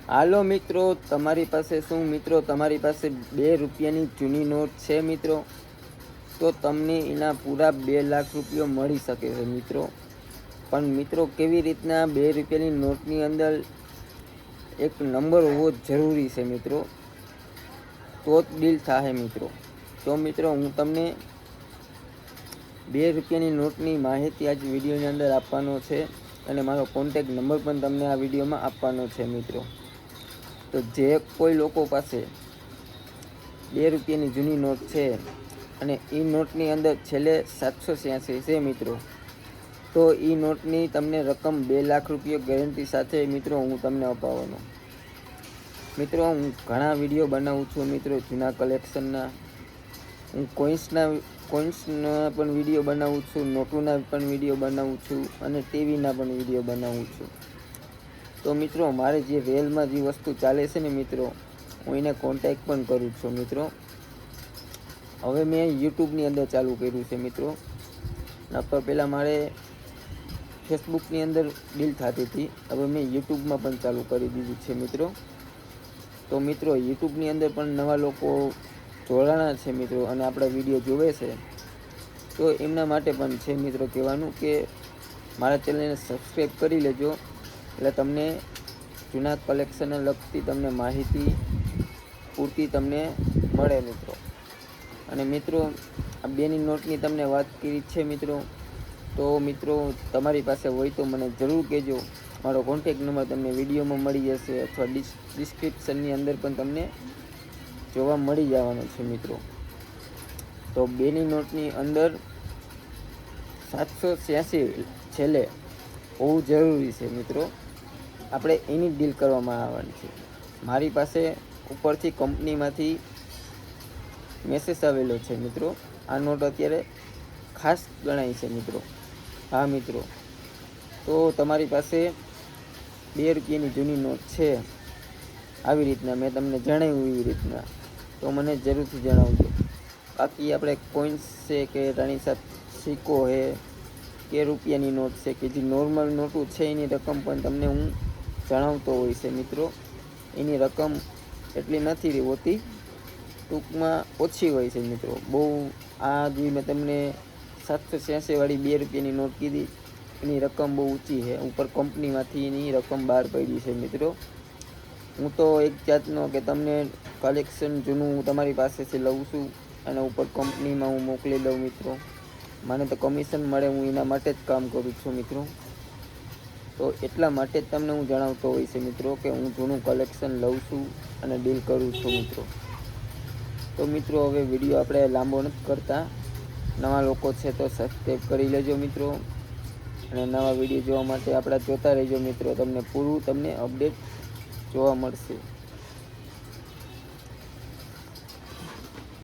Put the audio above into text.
હાલો મિત્રો, તમારી પાસે શું મિત્રો તમારી પાસે 2 રૂપિયાની જૂની નોટ છે મિત્રો, તો તમને એના પૂરા 2 લાખ રૂપિયા મળી શકે છે મિત્રો। પણ મિત્રો કેવી રીતના 2 રૂપિયાની નોટની અંદર એક નંબર હોવો જરૂરી છે મિત્રો, તો જ ડીલ થાય મિત્રો। તો મિત્રો હું તમને 2 રૂપિયાની નોટની માહિતી આજ વિડીયોની અંદર આપવાનો છે અને મારો કોન્ટેક્ટ નંબર પણ તમને આ વિડીયોમાં આપવાનો છે મિત્રો। તો જે કોઈ લોકો પાસે 2 રૂપિયાની જૂની નોટ છે અને એ નોટની અંદર છેલ્લે 786 છે મિત્રો, તો એ નોટની તમને રકમ 2 લાખ રૂપિયા ગેરંટી સાથે મિત્રો હું તમને અપાવવાનો। મિત્રો હું ઘણા વિડીયો બનાવું છું મિત્રો જૂના કલેક્શનના, હું કોઇન્સના પણ વિડીયો બનાવું છું, નોટોના પણ વિડીયો બનાવું છું અને ટીવીના પણ વિડીયો બનાવું છું। તો મિત્રો મારે જે રેલમાં જે વસ્તુ ચાલે છે ને મિત્રો, હું એને કોન્ટેક્ટ પણ કરું છું મિત્રો। હવે મેં યુટ્યુબની અંદર ચાલુ કર્યું છે મિત્રો, નકર પહેલાં મારે ફેસબુકની અંદર ડીલ થતી હતી, હવે મેં યુટ્યુબમાં પણ ચાલુ કરી દીધું છે મિત્રો। તો મિત્રો યુટ્યુબની અંદર પણ નવા લોકો જોડાણા છે મિત્રો અને આપણા વિડીયો જોવે છે, તો એમના માટે પણ છે મિત્રો કહેવાનું કે મારા ચેનલને સબસ્ક્રાઈબ કરી લેજો, એટલે તમને જૂના કલેક્શનને લગતી તમને માહિતી પૂરતી તમને મળે મિત્રો। અને મિત્રો આ 2ની નોટની તમને વાત કરી છે મિત્રો, તો મિત્રો તમારી પાસે હોય તો મને જરૂર કહેજો। મારો કોન્ટેક્ટ નંબર તમને વિડીયોમાં મળી જશે અથવા ડિસ્ક્રિપ્શનની અંદર પણ તમને જોવા મળી જવાનો છે મિત્રો। તો 2ની નોટની અંદર 786 છેલ્લે હોવું જરૂરી છે મિત્રો, આપણે એની ડીલ કરવામાં આવવાની છે। મારી પાસે ઉપરથી કંપનીમાંથી મેસેજ આવેલો છે મિત્રો, આ નોટ અત્યારે ખાસ ગણાય છે મિત્રો। હા મિત્રો, તો તમારી પાસે 2 રૂપિયાની જૂની નોટ છે આવી રીતના મેં તમને જણાવ્યું એવી રીતના, તો મને જરૂરથી જણાવજો। બાકી આપણે કોઇન્સ છે કે રાણીસાબ સિક્કો છે કે રૂપિયાની નોટ છે કે જે નોર્મલ નોટો છે એની રકમ પણ તમને હું જણાવતો હોય છે મિત્રો। એની રકમ એટલી નથી હોતી, ટૂંકમાં ઓછી હોય છે મિત્રો બહુ। આ જે મેં તમને 786 વાળી 2 રૂપિયાની નોટ કીધી એની રકમ બહુ ઊંચી છે, ઉપર કંપનીમાંથી એની રકમ બહાર પડી છે મિત્રો। હું તો એક જાતનો કે તમને કલેક્શન જૂનું હું તમારી પાસેથી લઉં છું અને ઉપર કંપનીમાં હું મોકલી દઉં મિત્રો, મને તો કમિશન મળે, હું એના માટે જ કામ કરું છું મિત્રો। તો એટલા માટે જ તમને હું જણાવતો હોય છે મિત્રો કે હું જૂનું કલેક્શન લઉં છું અને ડીલ કરું છું મિત્રો। તો મિત્રો હવે વિડીયો આપણે લાંબો નથી કરતા, નવા લોકો છે તો સબસ્ક્રાઈબ કરી લેજો મિત્રો, અને નવા વિડીયો જોવા માટે આપણા જોતા રહેજો મિત્રો, તમને પૂરું તમને અપડેટ જોવા મળશે।